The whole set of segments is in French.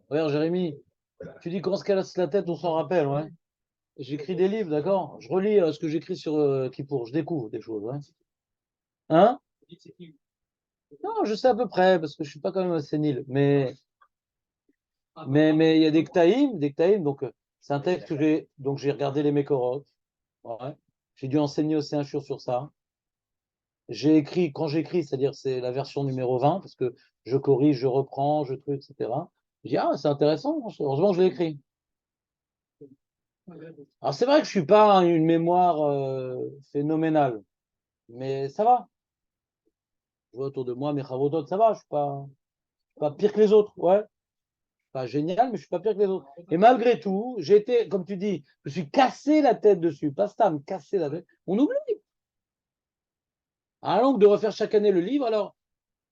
Regarde, Jérémy, tu dis qu'on se casse la tête, on s'en rappelle, ouais. J'écris des livres, d'accord? Je relis ce que j'écris sur Kippour, je découvre des choses, ouais. Hein? Non, je sais à peu près, parce que je suis pas quand même sénile, mais il y a des ktaïm, donc c'est un texte que j'ai regardé les Mékorotes, ouais. J'ai dû enseigner aussi un shiur sur ça. J'ai écrit, quand j'écris, c'est-à-dire c'est la version numéro 20, parce que je corrige, je reprends, je truc, etc. Je dis, ah, c'est intéressant, heureusement que je l'ai écrit. Alors c'est vrai que je suis pas une mémoire phénoménale, mais ça va. Je vois autour de moi mes chavotot, ça va, je suis pas pire que les autres, ouais. Pas génial, mais je suis pas pire que les autres. Et malgré tout, j'ai été, comme tu dis, je me suis cassé la tête dessus, pas ça, me casser la tête. On oublie. À la longue de refaire chaque année le livre, alors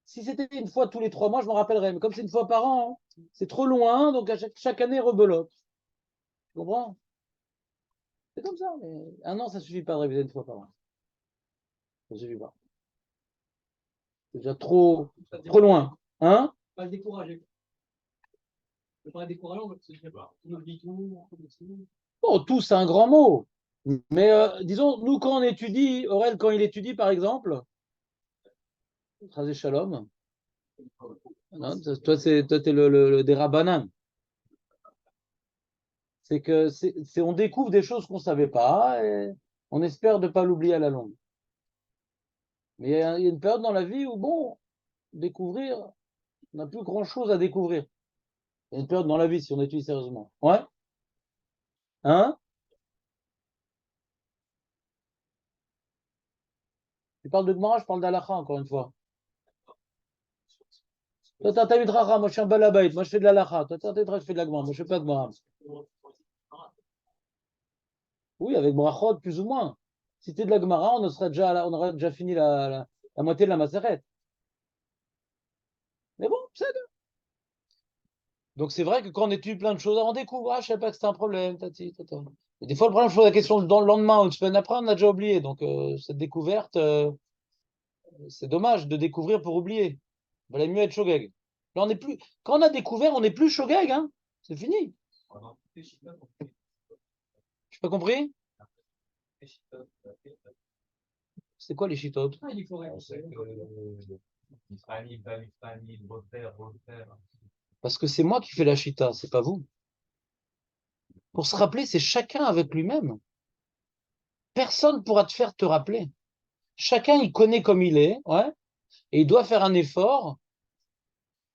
si c'était une fois tous les 3 mois, je m'en rappellerais. Mais comme c'est une fois par an, hein, c'est trop loin, donc à chaque année, rebelote. Tu comprends? C'est comme ça. Mais un an, ça suffit pas de réviser une fois par an. Ça suffit pas. C'est déjà trop loin. Hein? Pas le décourager. C'est pas décourageant parce que on oublie tout. Bon, tout, c'est un grand mot. Mais disons, nous, quand on étudie, Aurel, quand il étudie, par exemple, Chazé Shalom, hein, toi, t'es le des Rabbanan. C'est que on découvre des choses qu'on ne savait pas et on espère ne pas l'oublier à la longue. Mais il y a une période dans la vie où, bon, découvrir, on n'a plus grand-chose à découvrir. Il y a une période dans la vie, si on étudie sérieusement. Ouais? Hein? Tu parles de Gemara, je parle d'Alacha, encore une fois. Toi, t'as eu Dracha, moi, je suis un balabait, moi, je fais de l'Alacha. Toi, je fais de la Gemara, moi, je fais pas de Gemara. Oui, avec Brachot, plus ou moins. Si c'était de la Gemara, on aurait déjà fini la moitié de la Maseret. Mais bon, c'est. Donc c'est vrai que quand on étudie plein de choses, on découvre, ah, je ne savais pas que c'était un problème, tati, tata. Et des fois, le problème, je pose la question dans le lendemain ou une semaine après, on a déjà oublié. Donc cette découverte, c'est dommage de découvrir pour oublier. Il valait mieux être shogeg. Là, on est plus. Quand on a découvert, on n'est plus shogeg, hein. C'est fini. Je n'ai pas compris. C'est quoi les chitotes? Parce que c'est moi qui fais la chita, c'est pas vous. Pour se rappeler, c'est chacun avec lui-même. Personne ne pourra te faire te rappeler. Chacun, il connaît comme il est, ouais, et il doit faire un effort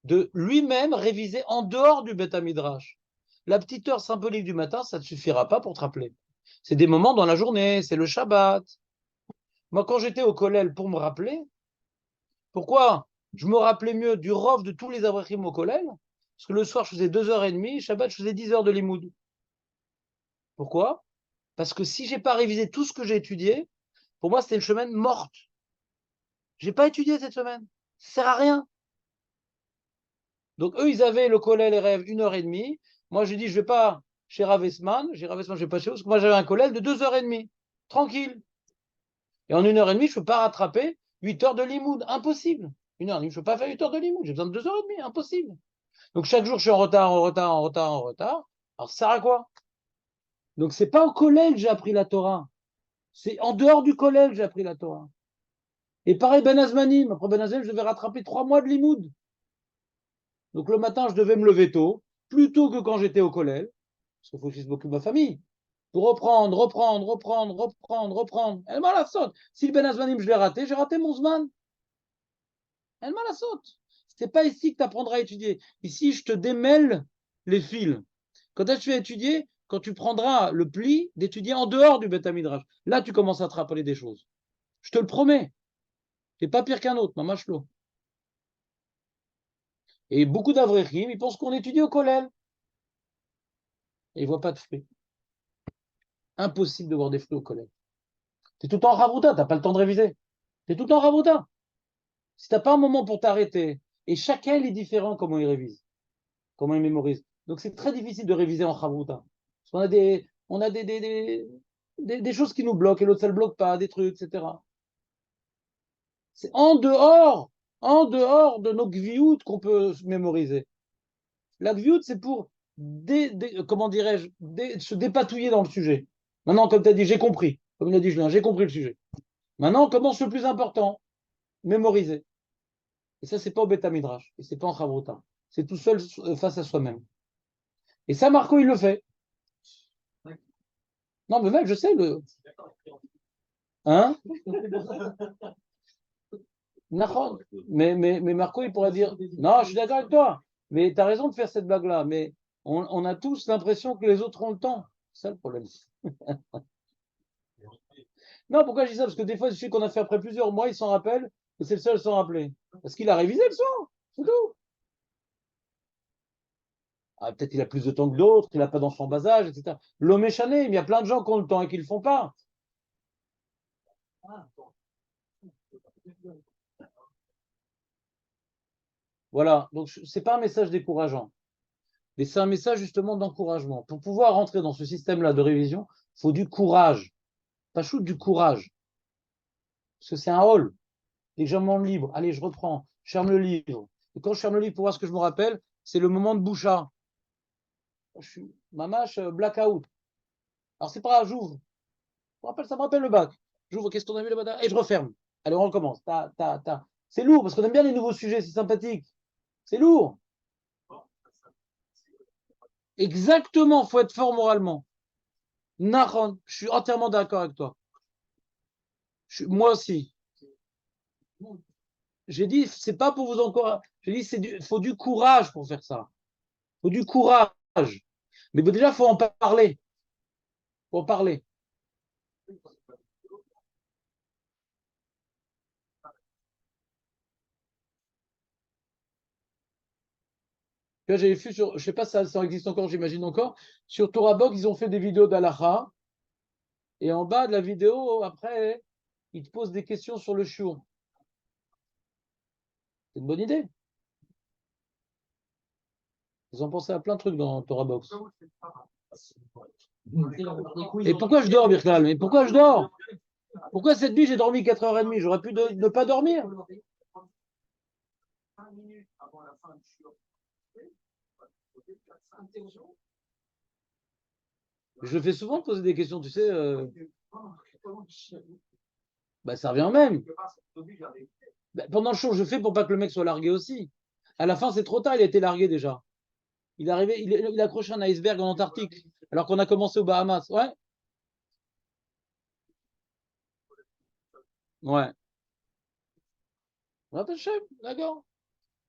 de lui-même réviser en dehors du Beth Midrash. La petite heure symbolique du matin, ça ne suffira pas pour te rappeler. C'est des moments dans la journée, c'est le Shabbat. Moi, quand j'étais au collège pour me rappeler, pourquoi je me rappelais mieux du rov de tous les avrachim au collège? Parce que le soir, je faisais 2h30, Shabbat, je faisais 10 heures de limoud. Pourquoi? Parce que si j'ai pas révisé tout ce que j'ai étudié, pour moi, c'était une semaine morte. J'ai pas étudié cette semaine. Ça sert à rien. Donc, eux, ils avaient le collège, les rêves, 1h30. Moi, j'ai dit, je vais pas chez Ravesman. Chez Ravesman, je vais pas chez eux, parce que moi, j'avais un collège de 2h30. Tranquille. Et en 1h30, je peux pas rattraper 8 heures de limoud. Impossible. 1h30, je peux pas faire 8 heures de limoud. J'ai besoin de 2h30. Impossible. Donc, chaque jour, je suis en retard, en retard, en retard, en retard. Alors, ça sert à quoi? Donc, c'est pas au collège que j'ai appris la Torah. C'est en dehors du collège que j'ai appris la Torah. Et pareil, Ben Azmanim. Après Ben Azmanim, je devais rattraper 3 mois de limoud. Donc, le matin, je devais me lever tôt, plus tôt que quand j'étais au collège. Parce qu'il faut que je m'occupe de ma famille. Pour reprendre. Elle m'a la saute. Si le Ben Azmanim, je l'ai raté, j'ai raté mon Zman. Elle m'a la saute. C'est pas ici que tu apprendras à étudier. Ici, je te démêle les fils. Quand tu vas étudier, quand tu prendras le pli d'étudier en dehors du Beth Midrash, là, tu commences à te rappeler des choses. Je te le promets. Tu n'es pas pire qu'un autre, mamashlo. Et beaucoup d'avrechim, ils pensent qu'on étudie au collège. Et ils ne voient pas de fruits. Impossible de voir des fruits au collège. Tu es tout le temps en rabouta, tu n'as pas le temps de réviser. Tu es tout le temps en rabouta. Si tu n'as pas un moment pour t'arrêter, et chacun est différent comment il révise, comment il mémorise. Donc c'est très difficile de réviser en rabouta. Parce qu'on a des choses qui nous bloquent et l'autre ça ne bloque pas, des trucs, etc. C'est en dehors de nos gviout qu'on peut mémoriser. La gviout, c'est pour, comment dirais-je, se dépatouiller dans le sujet. Maintenant, comme tu as dit, j'ai compris. Comme il a dit Julien, j'ai compris le sujet. Maintenant, on commence le plus important, mémoriser. Et ça, c'est pas au Beth Midrash, et c'est pas en Chavruta. C'est tout seul face à soi-même. Et ça, Marco, il le fait. Non, mais mec, je sais le. Hein? Mais Marco, il pourrait dire non, je suis d'accord avec toi, mais tu as raison de faire cette blague-là, mais on a tous l'impression que les autres ont le temps. C'est ça le problème. Non, pourquoi je dis ça? Parce que des fois, je sais qu'on a fait après plusieurs mois, il s'en rappelle, et c'est le seul à s'en rappeler. Parce qu'il a révisé le soir, c'est tout. Ah, peut-être qu'il a plus de temps que d'autres, qu'il n'a pas d'enfant bas âge, etc. L'homme est chané, il y a plein de gens qui ont le temps et qui ne le font pas. Voilà, donc c'est pas un message décourageant, mais c'est un message justement d'encouragement. Pour pouvoir rentrer dans ce système-là de révision, il faut du courage. Pas shoot du courage. Parce que c'est un hall. Dès que j'ai un moment libre, allez, je reprends, je ferme le livre. Et quand je ferme le livre pour voir ce que je me rappelle, c'est le moment de boucha. Je suis mamache blackout. Alors c'est pas grave, j'ouvre. Ça me rappelle le bac. J'ouvre, qu'est-ce qu'on a vu là-bas? Et je referme. Allez, on recommence. C'est lourd parce qu'on aime bien les nouveaux sujets, c'est sympathique. C'est lourd. Exactement, il faut être fort moralement. Nahon, je suis entièrement d'accord avec toi. Moi aussi. J'ai dit, c'est pas pour vous encourager. J'ai dit, faut du courage pour faire ça. Faut du courage. Mais bon, déjà, faut en parler. Faut en parler. Là, j'avais vu sur, je sais pas si ça existe encore, j'imagine encore. Sur Torah Box, ils ont fait des vidéos d'Alaha. Et en bas de la vidéo, après, ils te posent des questions sur le shiur. C'est une bonne idée. Ils ont pensé à plein de trucs dans Torah Box. Et pourquoi je dors, Birkal? Mais pourquoi je dors? Pourquoi cette nuit j'ai dormi 4h30? J'aurais pu ne pas dormir. Je fais souvent poser des questions, tu sais. Bah, ça revient au même. Bah, pendant le show, je fais pour pas que le mec soit largué aussi. À la fin, c'est trop tard, il a été largué déjà. Il est arrivé, il a accroché un iceberg en Antarctique, alors qu'on a commencé aux Bahamas. Ouais, ouais. On a pas de chef, d'accord.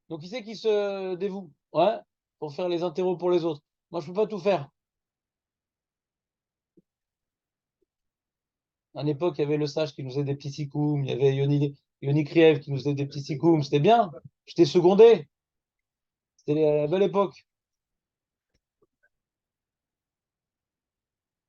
Donc il sait qu'il se dévoue, ouais, pour faire les interros pour les autres. Moi, je peux pas tout faire. À l'époque, il y avait le sage qui nous faisait des petits sikoum, il y avait Yoni Kriev qui nous faisait des petits sikoum. C'était bien. J'étais secondé. C'était la belle époque.